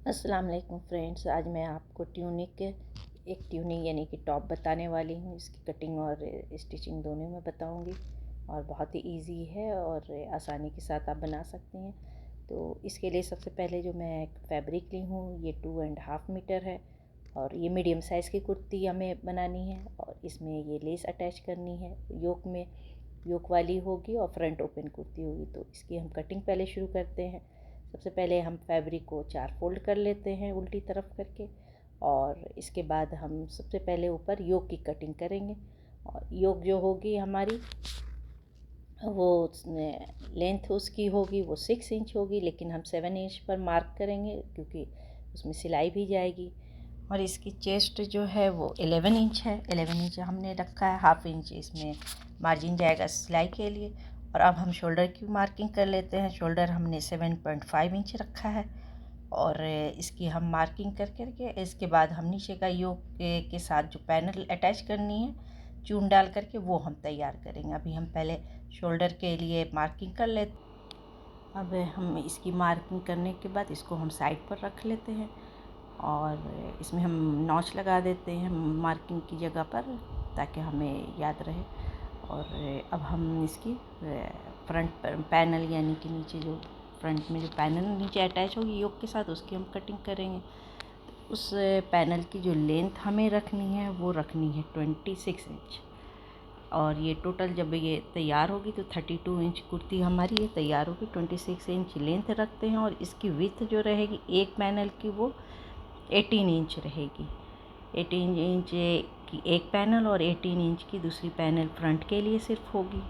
अस्सलाम वालेकुम फ्रेंड्स। आज मैं आपको ट्यूनिक यानी कि टॉप बताने वाली हूँ। इसकी कटिंग और स्टिचिंग दोनों में बताऊँगी और बहुत ही इजी है और आसानी के साथ आप बना सकते हैं। तो इसके लिए सबसे पहले जो मैं फैब्रिक ली हूँ ये 2.5 मीटर है और ये मीडियम साइज़ की कुर्ती हमें बनानी है और इसमें ये लेस अटैच करनी है। योक वाली होगी और फ्रंट ओपन कुर्ती होगी। तो इसकी हम कटिंग पहले शुरू करते हैं। सबसे पहले हम फैब्रिक को 4 फोल्ड कर लेते हैं उल्टी तरफ करके और इसके बाद हम सबसे पहले ऊपर योक की कटिंग करेंगे। और योक जो होगी हमारी वो लेंथ उसकी होगी वो 6 इंच होगी, लेकिन हम 7 इंच पर मार्क करेंगे क्योंकि उसमें सिलाई भी जाएगी। और इसकी चेस्ट जो है वो 11 इंच है। 11 इंच हमने रखा है, हाफ इंच इसमें मार्जिन जाएगा सिलाई के लिए। और अब हम शोल्डर की मार्किंग कर लेते हैं। शोल्डर हमने 7.5 इंच रखा है और इसकी हम मार्किंग कर करके इसके बाद हम नीचे का योक के साथ जो पैनल अटैच करनी है चून डाल करके वो हम तैयार करेंगे। अभी हम पहले शोल्डर के लिए मार्किंग कर लेते। अब हम इसकी मार्किंग करने के बाद इसको हम साइड पर रख लेते हैं और इसमें हम नॉच लगा देते हैं मार्किंग की जगह पर ताकि हमें याद रहे। और अब हम इसकी फ्रंट पैनल यानी कि नीचे जो फ्रंट में जो पैनल नीचे अटैच होगी योक के साथ उसकी हम कटिंग करेंगे। उस पैनल की जो लेंथ हमें रखनी है वो रखनी है 26 इंच। और ये टोटल जब ये तैयार होगी तो 32 इंच कुर्ती हमारी ये तैयार होगी। 26 इंच लेंथ रखते हैं और इसकी विड्थ जो रहेगी एक पैनल की वो 18 इंच रहेगी। 18 इंच की एक पैनल और 18 इंच की दूसरी पैनल फ्रंट के लिए सिर्फ होगी।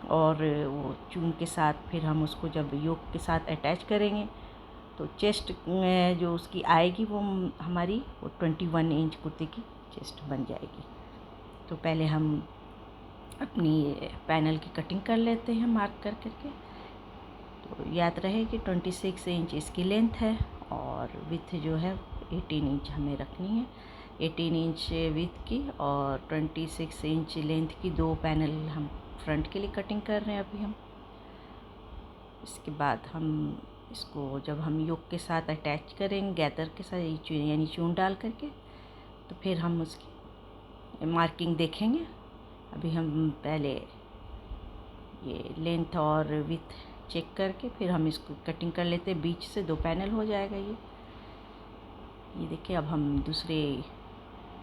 और वो चून के साथ फिर हम उसको जब योक के साथ अटैच करेंगे तो चेस्ट जो उसकी आएगी वो हमारी वो 21 इंच कुर्ती की चेस्ट बन जाएगी। तो पहले हम अपनी पैनल की कटिंग कर लेते हैं मार्क कर करके। तो याद रहे कि 26 इंच इसकी लेंथ है और विड्थ जो है 18 इंच हमें रखनी है। 18 इंच विड्थ की और 26 इंच लेंथ की दो पैनल हम फ्रंट के लिए कटिंग कर रहे हैं अभी हम। इसके बाद हम इसको जब हम योक के साथ अटैच करेंगे गैदर के साथ यानी चून डाल करके तो फिर हम उसकी मार्किंग देखेंगे। अभी हम पहले ये लेंथ और विड्थ चेक करके फिर हम इसको कटिंग कर लेते हैं। बीच से दो पैनल हो जाएगा ये देखिए। अब हम दूसरे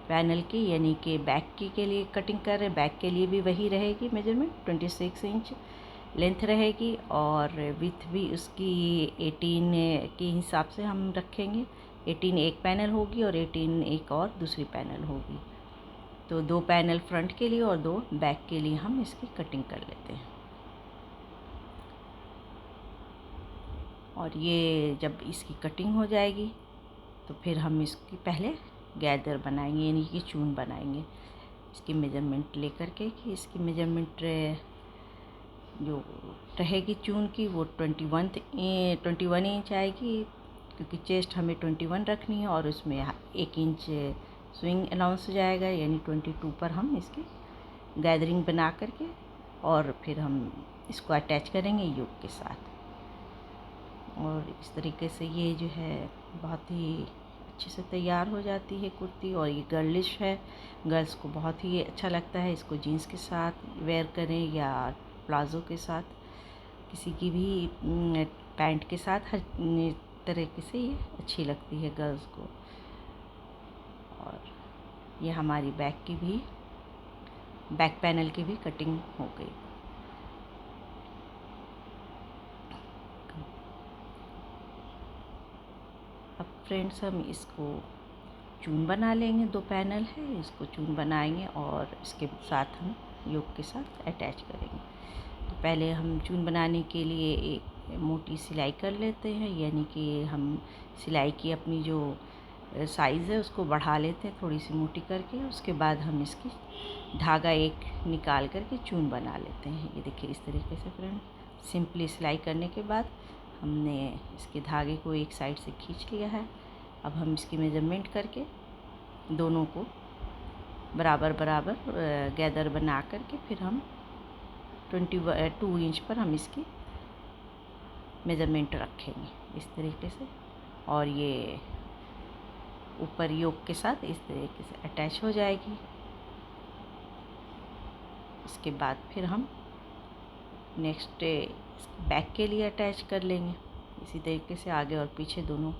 पैनल की यानी कि बैक की के लिए कटिंग कर रहे हैं। बैक के लिए भी वही रहेगी मेजरमेंट 26 इंच लेंथ रहेगी और विड्थ भी उसकी 18 के हिसाब से हम रखेंगे। 18 एक पैनल होगी और 18 एक और दूसरी पैनल होगी। तो दो पैनल फ्रंट के लिए और दो बैक के लिए हम इसकी कटिंग कर लेते हैं। और ये जब इसकी कटिंग हो जाएगी तो फिर हम इसकी पहले गैदर बनाएंगे यानी कि चून बनाएंगे। इसकी मेजरमेंट लेकर के कि इसकी मेजरमेंट जो रहेगी चून की वो 21 इंच आएगी क्योंकि चेस्ट हमें 21 रखनी है और उसमें 1 इंच स्विंग अलाउंस हो जाएगा यानी 22 पर हम इसकी गैदरिंग बना करके और फिर हम इसको अटैच करेंगे योक के साथ। और इस तरीके से ये जो है बहुत ही अच्छे से तैयार हो जाती है कुर्ती। और ये गर्लिश है, गर्ल्स को बहुत ही अच्छा लगता है। इसको जीन्स के साथ वेयर करें या प्लाज़ो के साथ, किसी की भी पैंट के साथ, हर तरीके से ये अच्छी लगती है गर्ल्स को। और ये हमारी बैक पैनल की भी कटिंग हो गई। अब फ्रेंड्स हम इसको चून बना लेंगे। दो पैनल है, इसको चून बनाएंगे और इसके साथ हम योक के साथ अटैच करेंगे। तो पहले हम चून बनाने के लिए एक मोटी सिलाई कर लेते हैं यानी कि हम सिलाई की अपनी जो साइज़ है उसको बढ़ा लेते हैं थोड़ी सी मोटी करके। उसके बाद हम इसकी धागा एक निकाल करके चून बना लेते हैं। ये देखिए इस तरीके से फ्रेंड सिंपली सिलाई करने के बाद हमने इसके धागे को एक साइड से खींच लिया है। अब हम इसकी मेजरमेंट करके दोनों को बराबर बराबर गैदर बना करके फिर हम 22 इंच पर हम इसकी मेजरमेंट रखेंगे इस तरीके से। और ये ऊपर योक के साथ इस तरीके से अटैच हो जाएगी। इसके बाद फिर हम नेक्स्ट बैक के लिए अटैच कर लेंगे। इसी तरीके से आगे और पीछे दोनों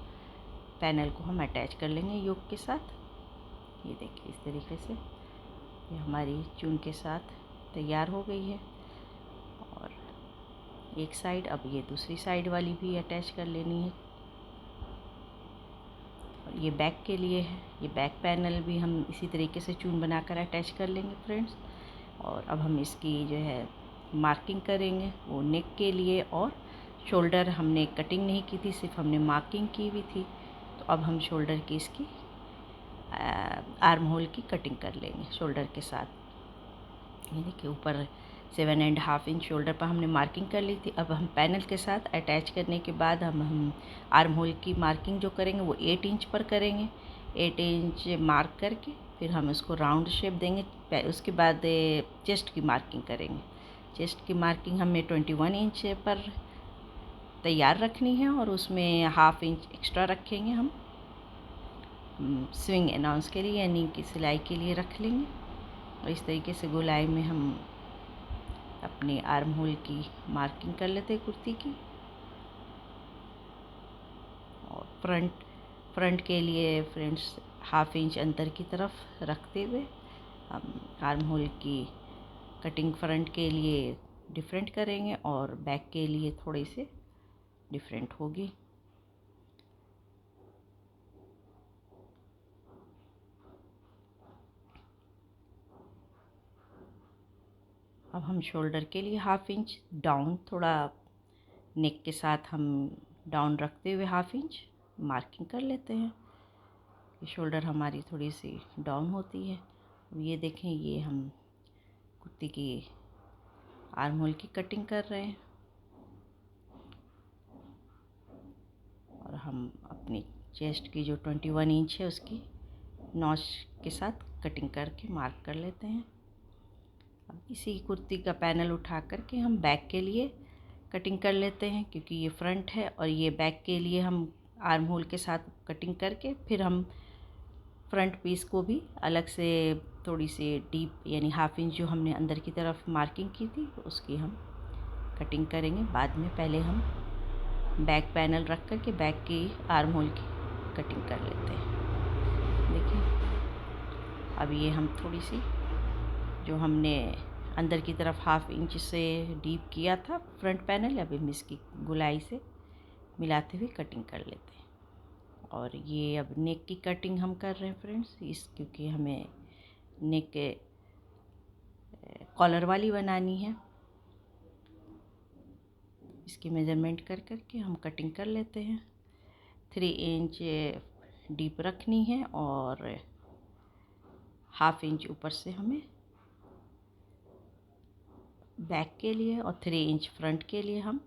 पैनल को हम अटैच कर लेंगे योक के साथ। ये देखिए इस तरीके से ये हमारी चून के साथ तैयार हो गई है। और एक साइड, अब ये दूसरी साइड वाली भी अटैच कर लेनी है। और ये बैक के लिए है, ये बैक पैनल भी हम इसी तरीके से चून बनाकर अटैच कर लेंगे फ्रेंड्स। और अब हम इसकी जो है मार्किंग करेंगे, वो नेक के लिए। और शोल्डर हमने कटिंग नहीं की थी, सिर्फ हमने मार्किंग की हुई थी। तो अब हम शोल्डर की इसकी आर्म होल की कटिंग कर लेंगे शोल्डर के साथ। ये देखिए ऊपर 7.5 इंच शोल्डर पर हमने मार्किंग कर ली थी। अब हम पैनल के साथ अटैच करने के बाद हम आर्म होल की मार्किंग जो करेंगे वो 8 इंच पर करेंगे। 8 इंच मार्क करके फिर हम इसको राउंड शेप देंगे। उसके बाद चेस्ट की मार्किंग करेंगे। चेस्ट की मार्किंग हमें 21 इंच पर तैयार रखनी है और उसमें 1/2 इंच एक्स्ट्रा रखेंगे हम स्विंग अनाउंस के लिए, यानी कि सिलाई के लिए रख लेंगे। और इस तरीके से गोलाई में हम अपनी आर्म होल की मार्किंग कर लेते हैं कुर्ती की। और फ्रंट के लिए फ्रेंड्स 1/2 इंच अंतर की तरफ रखते हुए हम आर्म होल की कटिंग फ्रंट के लिए डिफरेंट करेंगे और बैक के लिए थोड़ी से डिफरेंट होगी। अब हम शोल्डर के लिए 1/2 इंच डाउन, थोड़ा नेक के साथ हम डाउन रखते हुए 1/2 इंच मार्किंग कर लेते हैं। ये शोल्डर हमारी थोड़ी सी डाउन होती है। ये देखें, ये हम कुर्ती की आर्म होल की कटिंग कर रहे हैं। और हम अपनी चेस्ट की जो 21 इंच है उसकी नॉच के साथ कटिंग करके मार्क कर लेते हैं। अब इसी कुर्ती का पैनल उठा करके हम बैक के लिए कटिंग कर लेते हैं, क्योंकि ये फ्रंट है और ये बैक के लिए हम आर्म होल के साथ कटिंग करके फिर हम फ्रंट पीस को भी अलग से थोड़ी सी डीप, यानी 1/2 इंच जो हमने अंदर की तरफ मार्किंग की थी उसकी हम कटिंग करेंगे बाद में। पहले हम बैक पैनल रख कर के बैक की आर्म होल की कटिंग कर लेते हैं। देखिए अब ये हम थोड़ी सी जो हमने अंदर की तरफ 1/2 इंच से डीप किया था फ्रंट पैनल, अब हम इसकी गोलाई से मिलाते हुए कटिंग कर लेते हैं। और ये अब नेक की कटिंग हम कर रहे हैं फ्रेंड्स, क्योंकि हमें नेक कॉलर वाली बनानी है। इसकी मेजरमेंट कर करके हम कटिंग कर लेते हैं। 3 इंच डीप रखनी है और 1/2 इंच ऊपर से हमें बैक के लिए और 3 इंच फ्रंट के लिए हम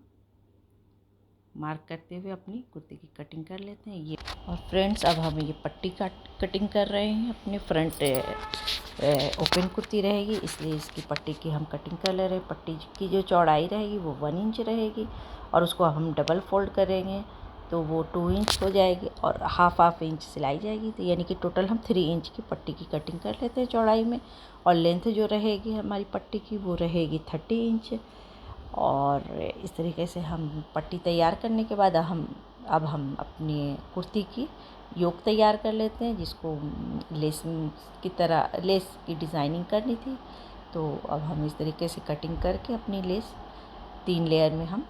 मार्क करते हुए अपनी कुर्ती की कटिंग कर लेते हैं। ये और फ्रेंड्स अब हम ये पट्टी का कटिंग कर रहे हैं। अपने फ्रंट ओपन कुर्ती रहेगी, इसलिए इसकी पट्टी की हम कटिंग कर ले रहे हैं। पट्टी की जो चौड़ाई रहेगी वो 1 इंच रहेगी और उसको हम डबल फोल्ड करेंगे तो वो 2 इंच हो जाएगी और 1/2 इंच सिलाई जाएगी। तो यानी कि टोटल हम 3 इंच की पट्टी की कटिंग कर लेते हैं चौड़ाई में। और लेंथ जो रहेगी हमारी पट्टी की वो रहेगी 30 इंच। और इस तरीके से हम पट्टी तैयार करने के बाद अब हम अपनी कुर्ती की योक तैयार कर लेते हैं, जिसको लेस की तरह लेस की डिज़ाइनिंग करनी थी। तो अब हम इस तरीके से कटिंग करके अपनी लेस 3 लेयर में हम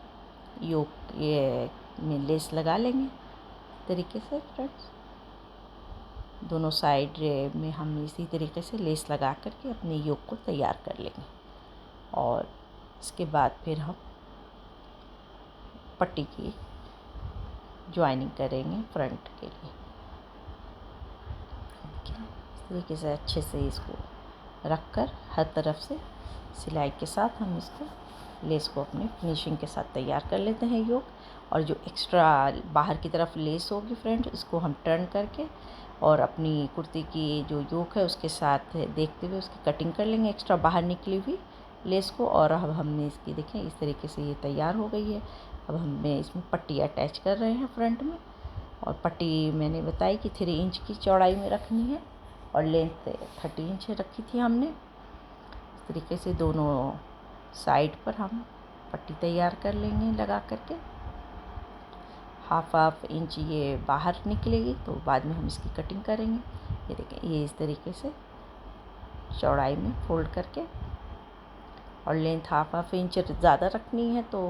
योक ये में लेस लगा लेंगे। इस तरीके से फ्रेंड्स दोनों साइड में हम इसी तरीके से लेस लगा करके अपने योक को तैयार कर लेंगे। और इसके बाद फिर हम पट्टी की ज्वाइनिंग करेंगे फ्रंट के लिए। इस तरीके से अच्छे से इसको रखकर हर तरफ से सिलाई के साथ हम इसको लेस को अपने फिनिशिंग के साथ तैयार कर लेते हैं योक। और जो एक्स्ट्रा बाहर की तरफ लेस होगी फ्रेंड, इसको हम टर्न करके और अपनी कुर्ती की जो योक है उसके साथ देखते हुए उसकी कटिंग कर लेंगे एक्स्ट्रा बाहर निकली हुई लेस को। और अब हमने इसकी देखें इस तरीके से ये तैयार हो गई है। अब हमें इसमें पट्टी अटैच कर रहे हैं फ्रंट में और पट्टी मैंने बताई कि 3 इंच की चौड़ाई में रखनी है और लेंथ 30 इंच रखी थी हमने। इस तरीके से दोनों साइड पर हम पट्टी तैयार कर लेंगे लगा करके। हाफ इंच ये बाहर निकलेगी तो बाद में हम इसकी कटिंग करेंगे। ये देखें, ये इस तरीके से चौड़ाई में फोल्ड करके, और लेंथ हाफ इंच ज़्यादा रखनी है तो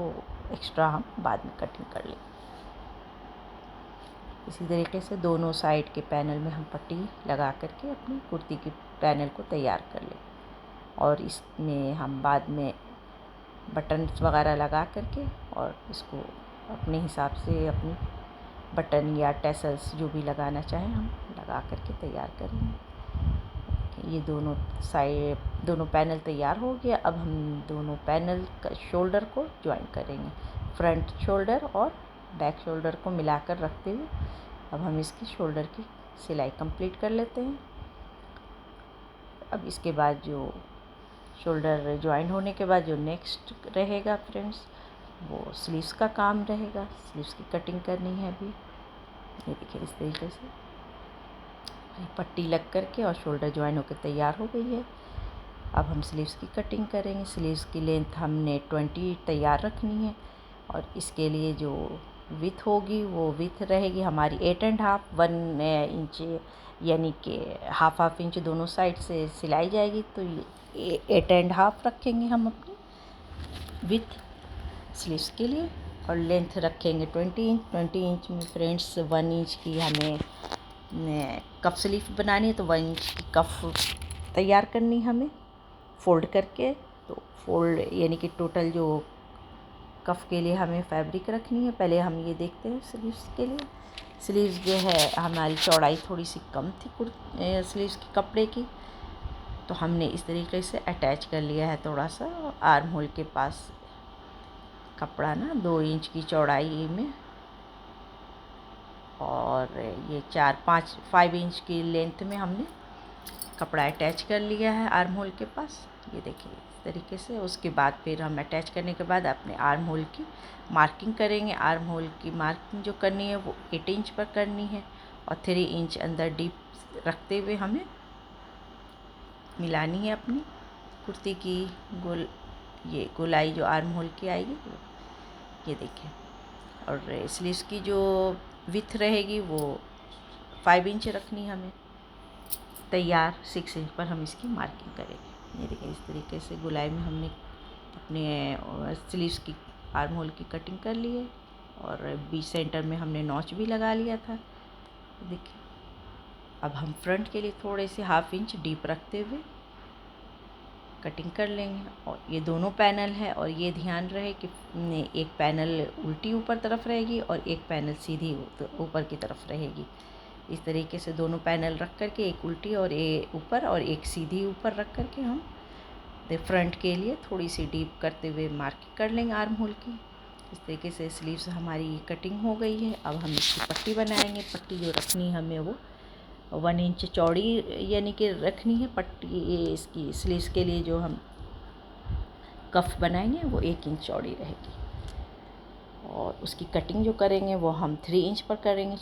एक्स्ट्रा हम बाद में कटिंग कर लेंगे। इसी तरीके से दोनों साइड के पैनल में हम पट्टी लगा करके अपनी कुर्ती की पैनल को तैयार कर लें। और इसमें हम बाद में बटन्स वगैरह लगा करके और इसको अपने हिसाब से अपनी बटन या टैसल्स जो भी लगाना चाहें हम लगा करके तैयार करेंगे। ये दोनों पैनल तैयार हो गया। अब हम दोनों पैनल का शोल्डर को ज्वाइन करेंगे। फ्रंट शोल्डर और बैक शोल्डर को मिलाकर रखते हुए अब हम इसकी शोल्डर की सिलाई कंप्लीट कर लेते हैं। अब इसके बाद जो शोल्डर ज्वाइन होने के बाद जो नेक्स्ट रहेगा फ्रेंड्स, वो स्लीव्स का काम रहेगा। स्लीव्स की कटिंग करनी है अभी। ये देखिए, इस तरीके से पट्टी लग करके और शोल्डर ज्वाइन होकर तैयार हो गई है। अब हम स्लीव्स की कटिंग करेंगे। स्लीव्स की लेंथ हमने 20 तैयार रखनी है और इसके लिए जो विथ होगी वो विथ रहेगी हमारी 8.5 1 इंच, यानी कि हाफ इंच दोनों साइड से सिलाई जाएगी। तो ये 8.5 रखेंगे हम अपनी विथ स्लीव्स के लिए, और लेंथ रखेंगे 20 इंच। 20 इंच में फ्रेंड्स 1 इंच की हमें कफ स्लीव बनानी है, तो 1 इंच की कफ तैयार करनी हमें फोल्ड करके। तो फोल्ड यानी कि टोटल जो कफ के लिए हमें फैब्रिक रखनी है। पहले हम ये देखते हैं स्लीव्स के लिए। स्लीव्स जो है हमारी चौड़ाई थोड़ी सी कम थी स्लीव्स के कपड़े की, तो हमने इस तरीके से अटैच कर लिया है थोड़ा सा आर्म होल के पास कपड़ा ना 2 इंच की चौड़ाई में, और ये 5 इंच की लेंथ में हमने कपड़ा अटैच कर लिया है आर्म होल के पास। ये देखिए इस तरीके से। उसके बाद फिर हम अटैच करने के बाद अपने आर्म होल की मार्किंग करेंगे। आर्म होल की मार्किंग जो करनी है वो 8 इंच पर करनी है और 3 इंच अंदर डीप रखते हुए हमें मिलानी है अपनी कुर्ती की गोलाई जो आर्म होल की आएगी। ये देखिए, और स्लीव्स की जो विथ रहेगी वो 5 इंच रखनी है हमें तैयार। 6 इंच पर हम इसकी मार्किंग करेंगे। ये देखिए, इस तरीके से गोलाई में हमने अपने स्लीव्स की आर्म होल की कटिंग कर ली है और बीच सेंटर में हमने नॉच भी लगा लिया था। देखिए, अब हम फ्रंट के लिए थोड़े से हाफ इंच डीप रखते हुए कटिंग कर लेंगे। और ये दोनों पैनल है, और ये ध्यान रहे कि एक पैनल उल्टी ऊपर तरफ रहेगी और एक पैनल सीधी ऊपर की तरफ रहेगी। इस तरीके से दोनों पैनल रख करके, एक उल्टी और एक ऊपर और एक सीधी ऊपर रख करके हम फ्रंट के लिए थोड़ी सी डीप करते हुए मार्किंग कर लेंगे आर्म होल की। इस तरीके से स्लीव्स हमारी कटिंग हो गई है। अब हम इसकी पट्टी बनाएंगे। पट्टी जो रखनी है हमें वो 1 इंच चौड़ी यानी कि रखनी है पट्टी। इसकी स्लीव्स के लिए जो हम कफ बनाएंगे वो 1 इंच चौड़ी रहेगी, और उसकी कटिंग जो करेंगे वो हम 3 इंच पर करेंगे